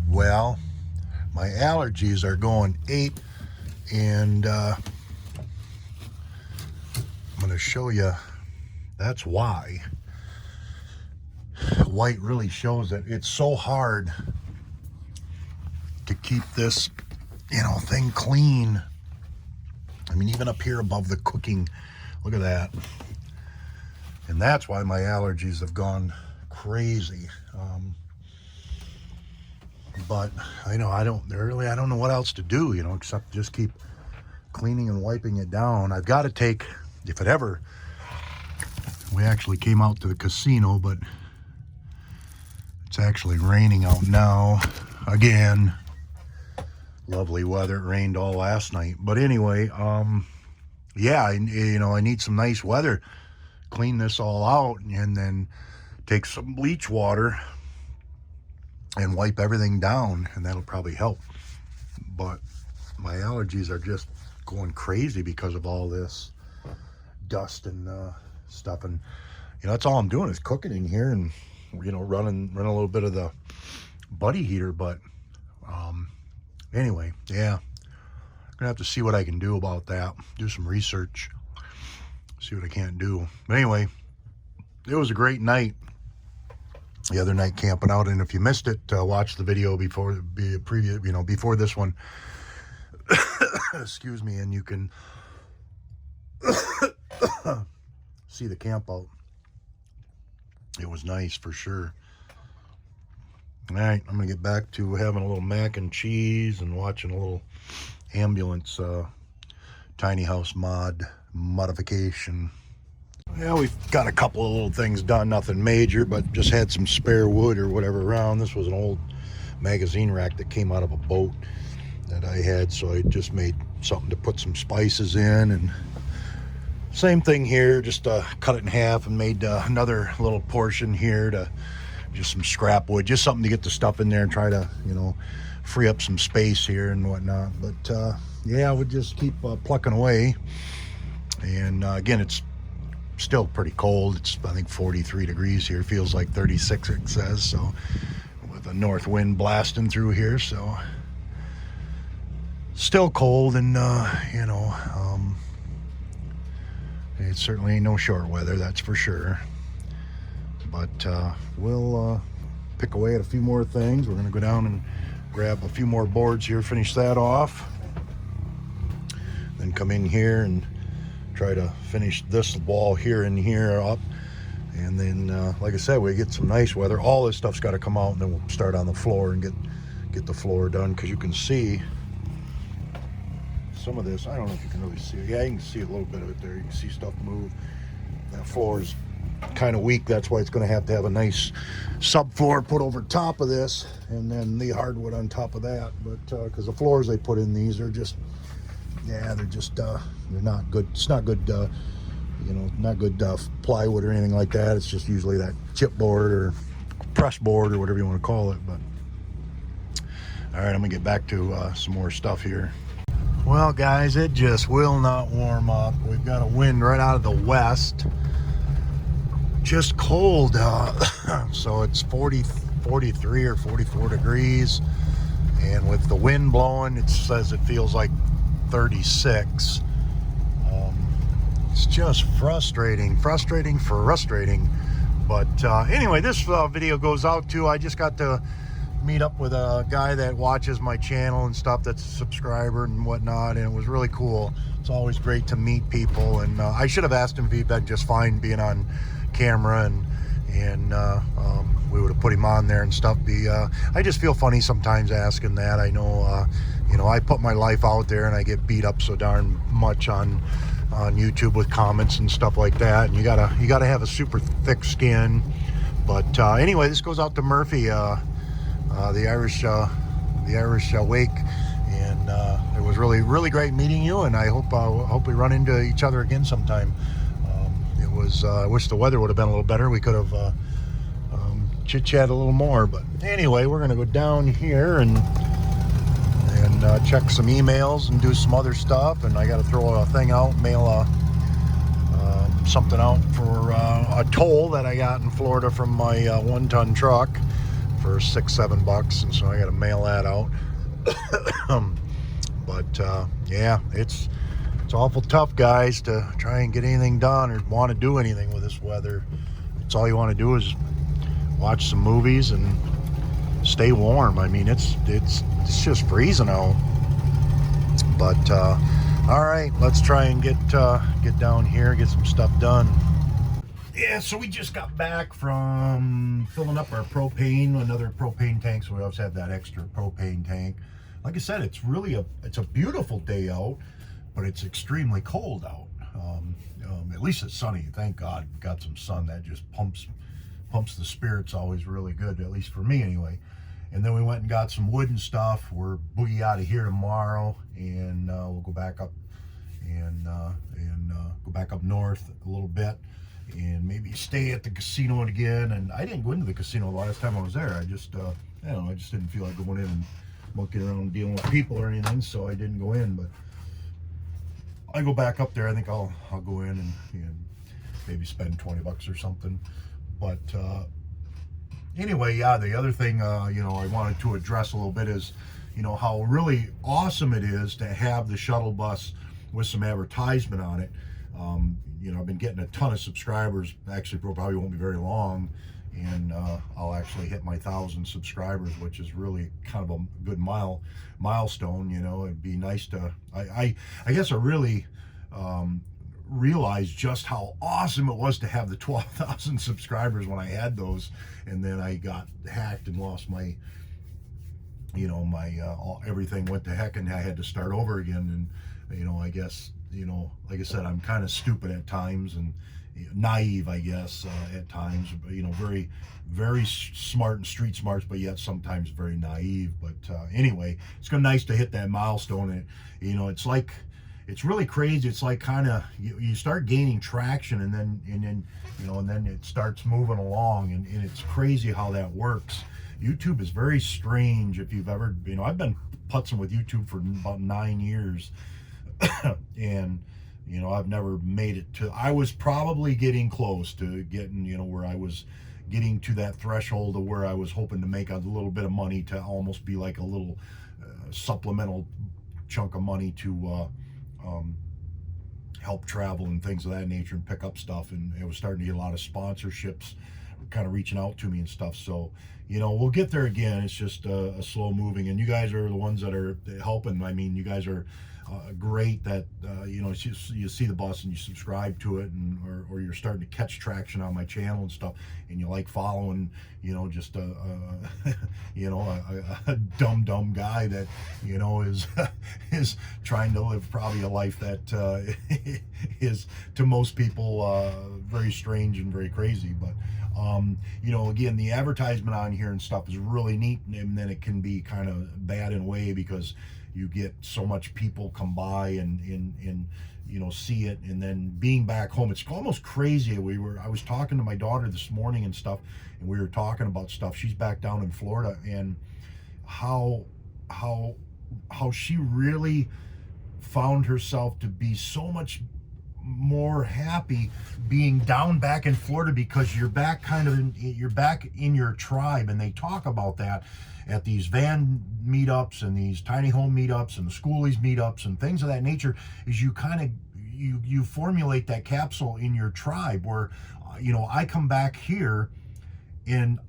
Well, my allergies are going ape, and I'm going to show you that's why. White really shows that it's so hard to keep this, thing clean. I mean, even up here above the cooking, look at that. And that's why my allergies have gone crazy. But I don't know what else to do, except just keep cleaning and wiping it down. I've got to take, if it ever, we actually came out to the casino, but it's actually raining out now again. Lovely weather. It rained all last night. But anyway, yeah, I need some nice weather. Clean this all out and then take some bleach water and wipe everything down, and that'll probably help. But my allergies are just going crazy because of all this dust and stuff. And, that's all I'm doing is cooking in here and, running a little bit of the buddy heater. But anyway, yeah, I'm gonna have to see what I can do about that. Do some research, see what I can't do. But anyway, it was a great night the other night camping out. And if you missed it, watch the video before this one. Excuse me, and you can see the camp out. It was nice for sure. All right, I'm gonna get back to having a little mac and cheese and watching a little ambulance tiny house modification. Yeah, we've got a couple of little things done, nothing major, but just had some spare wood or whatever around. This was an old magazine rack that came out of a boat that I had, so I just made something to put some spices in. And same thing here, just cut it in half and made another little portion here to just some scrap wood, just something to get the stuff in there and try to, free up some space here and whatnot. But yeah, we'll just keep plucking away. And again, it's still pretty cold. It's, I think, 43 degrees here. Feels like 36, it says. So with a north wind blasting through here, so still cold. And it certainly ain't no short weather, that's for sure. But we'll pick away at a few more things. We're going to go down and grab a few more boards here, finish that off, then come in here and try to finish this wall here and here up. And then, like I said, we get some nice weather. All this stuff's got to come out, and then we'll start on the floor and get the floor done. Because you can see some of this. I don't know if you can really see it. Yeah, you can see a little bit of it there. You can see stuff move. That floor is kind of weak. That's why it's going to have a nice subfloor put over top of this, and then the hardwood on top of that. But because the floors they put in these are just, they're not good. It's not good, not good plywood or anything like that. It's just usually that chipboard or press board or whatever you want to call it. But all right, I'm gonna get back to some more stuff here. Well, guys, it just will not warm up. We've got a wind right out of the west. Just cold. So it's 43 or 44 degrees. And with the wind blowing, it says it feels like 36. It's just frustrating. But anyway, this video goes out to, I just got to meet up with a guy that watches my channel and stuff, that's a subscriber and whatnot, and it was really cool. It's always great to meet people, and I should have asked him if he'd been just fine being on camera, and we would have put him on there and stuff. I just feel funny sometimes asking that. I know I put my life out there, and I get beat up so darn much on YouTube with comments and stuff like that, and you gotta have a super thick skin. But anyway, this goes out to Murphy, the Irish wake, and it was really great meeting you, and I hope we run into each other again sometime. I wish the weather would have been a little better. We could have chit-chat a little more. But anyway, we're going to go down here and check some emails and do some other stuff. And I got to throw a thing out, mail something out for a toll that I got in Florida from my one-ton truck. for $6-7, and so I got to mail that out. But yeah, it's awful tough, guys, to try and get anything done or want to do anything with this weather. It's all you want to do is watch some movies and stay warm. I mean, it's just freezing out. But all right, let's try and get down here, get some stuff done. Yeah, so we just got back from filling up our propane, another propane tank, so we always have that extra propane tank. Like I said, it's a beautiful day out, but it's extremely cold out. At least it's sunny. Thank God we got some sun. That just pumps the spirits always really good, at least for me anyway. And then we went and got some wood and stuff. We're boogie out of here tomorrow, and we'll go back up and go back up north a little bit, and maybe stay at the casino again. And I didn't go into the casino the last time I was there. I just I just didn't feel like going in and monkeying around and dealing with people or anything, so I didn't go in. But I go back up there. I think I'll go in and maybe spend $20 or something. But anyway, yeah, the other thing I wanted to address a little bit is how really awesome it is to have the shuttle bus with some advertisement on it. I've been getting a ton of subscribers. Actually, probably won't be very long, and I'll actually hit my 1,000 subscribers, which is really kind of a good milestone. It'd be nice to. I guess I really realized just how awesome it was to have the 12,000 subscribers when I had those, and then I got hacked and lost my everything went to heck, and I had to start over again. And I guess like I said, I'm kind of stupid at times and naive, I guess, at times. Very, very smart and street smarts, but yet sometimes very naive. But anyway, it's nice to hit that milestone. And it's really crazy. It's like kind of you start gaining traction, and then it starts moving along, and it's crazy how that works. YouTube is very strange. If you've ever, I've been putzing with YouTube for about 9 years, and I've never made it to. I was probably getting close to getting, where I was getting to that threshold of where I was hoping to make a little bit of money, to almost be like a little supplemental chunk of money to help travel and things of that nature and pick up stuff. And it was starting to get a lot of sponsorships kind of reaching out to me and stuff. So we'll get there again. It's just a slow moving, and you guys are the ones that are helping. I mean, you guys are great that you see the bus and you subscribe to it, and or you're starting to catch traction on my channel and stuff, and you like following just a dumb guy that is trying to live probably a life that is to most people very strange and very crazy. But again, the advertisement on here and stuff is really neat, and then it can be kind of bad in a way, because you get so much people come by and see it, and then being back home, it's almost crazy. I was talking to my daughter this morning and stuff, and we were talking about stuff. She's back down in Florida, and how she really found herself to be so much more happy being down back in Florida, because you're back you're back in your tribe. And they talk about that at these van meetups and these tiny home meetups and the schoolies meetups and things of that nature, is you kind of you formulate that capsule in your tribe where I come back here, and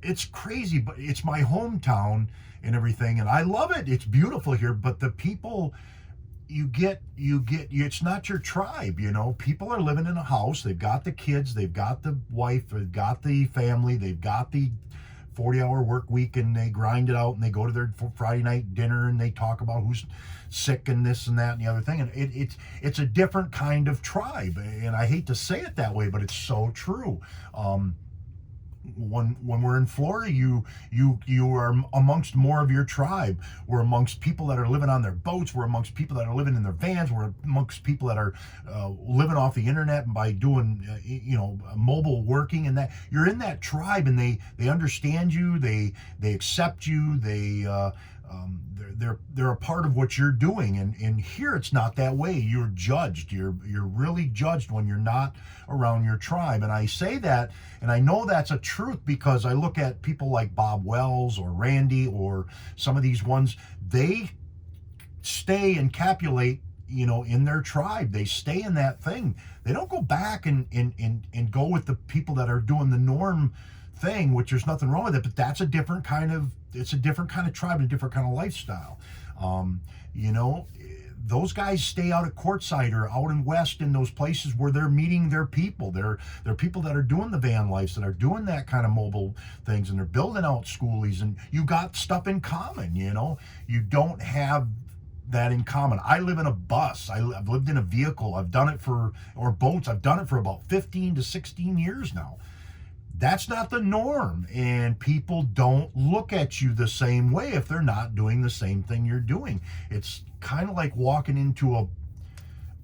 it's crazy, but it's my hometown and everything, and I love it. It's beautiful here, but the people you get it's not your tribe. People are living in a house, they've got the kids, they've got the wife, they've got the family, they've got the 40-hour work week, and they grind it out, and they go to their Friday night dinner, and they talk about who's sick and this and that and the other thing. And it's a different kind of tribe, and I hate to say it that way, but it's so true. When we're in Florida, you are amongst more of your tribe. We're amongst people that are living on their boats. We're amongst people that are living in their vans. We're amongst people that are living off the internet and by doing mobile working, and that you're in that tribe, and they understand you, they accept you, they they're a part of what you're doing, and here it's not that way. You're judged. You're really judged when you're not around your tribe. And I say that, and I know that's a truth because I look at people like Bob Wells or Randy or some of these ones. They stay and capulate, in their tribe. They stay in that thing. They don't go back and go with the people that are doing the norm thing, which there's nothing wrong with it, but that's a different kind of tribe and a different kind of lifestyle. Those guys stay out at Quartzsite or out in West in those places where they're meeting their people. They're people that are doing the van lives, that are doing that kind of mobile things, and they're building out schoolies, and you got stuff in common. You don't have that in common. I live in a bus. I've lived in a vehicle. I've done it or boats. I've done it for about 15 to 16 years now. That's not the norm, and people don't look at you the same way if they're not doing the same thing you're doing. It's kind of like walking into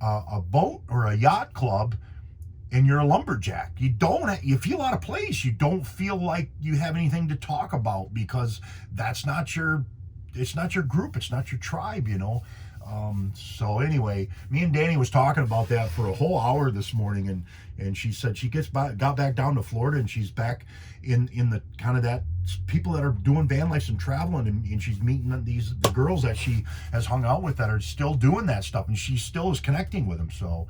a boat or a yacht club and you're a lumberjack. You feel out of place. You don't feel like you have anything to talk about because it's not your group. It's not your tribe, So anyway, me and Danny was talking about that for a whole hour this morning, and she said she got back down to Florida, and she's back in the kind of that people that are doing van life and traveling, and she's meeting the girls that she has hung out with that are still doing that stuff, and she still is connecting with them. So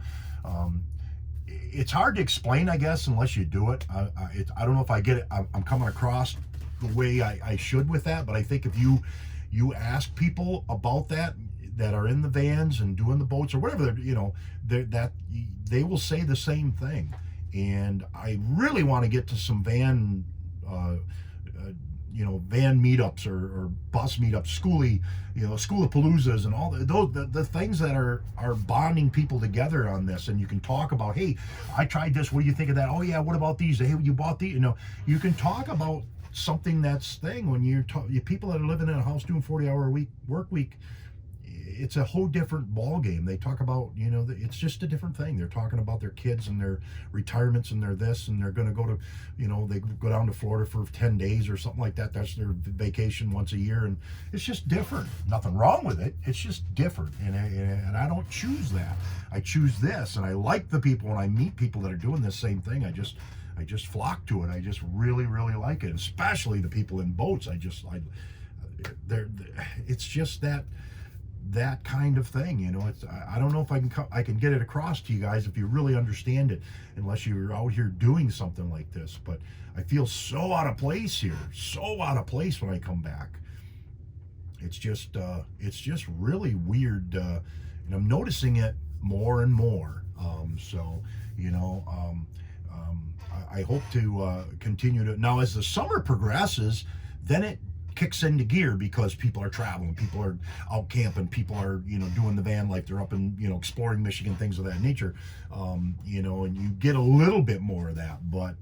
it's hard to explain, I guess, unless you do it. I don't know if I get it. I'm coming across the way I should with that, but I think if you ask people about that are in the vans and doing the boats or whatever, that they will say the same thing. And I really want to get to some van meetups or bus meetups, school-a-paloozas, and all the things that are bonding people together on this. And you can talk about, hey, I tried this. What do you think of that? Oh yeah, what about these? Hey, you bought these? You can talk about something that's thing when you people that are living in a house doing 40-hour work week. It's a whole different ball game. They talk about, it's just a different thing. They're talking about their kids and their retirements and their this, and they're going to go to, they go down to Florida for 10 days or something like that. That's their vacation once a year, and it's just different. Nothing wrong with it. It's just different, and I don't choose that. I choose this, and I like the people when I meet people that are doing this same thing. I just flock to it. I just really, really like it, especially the people in boats. It's just that kind of thing, I don't know if I can get it across to you guys if you really understand it, unless you're out here doing something like this. But I feel so out of place here, so out of place when I come back. It's just really weird, and I'm noticing it more and more. I hope to continue to. Now, as the summer progresses, then it kicks into gear because people are traveling, people are out camping, people are doing the van life. They're up and exploring Michigan, things of that nature. And you get a little bit more of that, but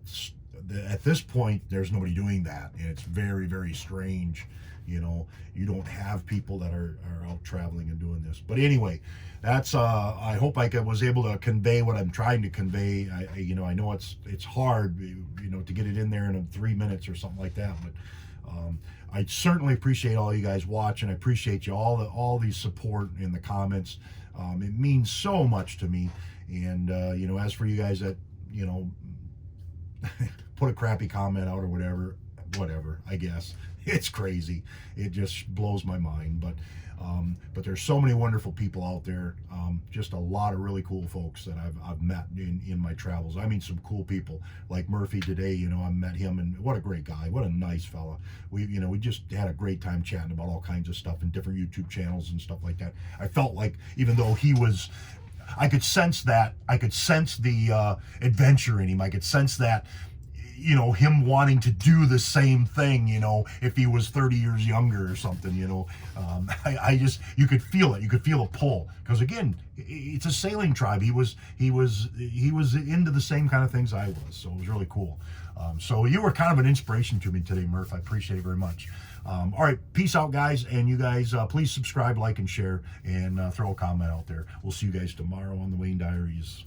at this point, there's nobody doing that, and it's very, very strange. You don't have people that are out traveling and doing this. But anyway, that's I hope I was able to convey what I'm trying to convey. I know it's hard, to get it in there in 3 minutes or something like that. But I certainly appreciate all you guys watching. I appreciate you all the support in the comments. It means so much to me. And as for you guys that put a crappy comment out or whatever, I guess. It's crazy. It just blows my mind. But there's so many wonderful people out there. Just a lot of really cool folks that I've met in my travels. I mean, some cool people like Murphy today. I met him, and what a great guy. What a nice fella. We just had a great time chatting about all kinds of stuff and different YouTube channels and stuff like that. I felt like even though I could sense the adventure in him. I could sense that. Him wanting to do the same thing, if he was 30 years younger or something, you could feel it. You could feel a pull, because again, it's a sailing tribe. He was into the same kind of things I was, so it was really cool. So you were kind of an inspiration to me today, Murph. I appreciate it very much. All right, peace out, guys, and you guys please subscribe, like, and share, and throw a comment out there. We'll see you guys tomorrow on the Wayne Diaries.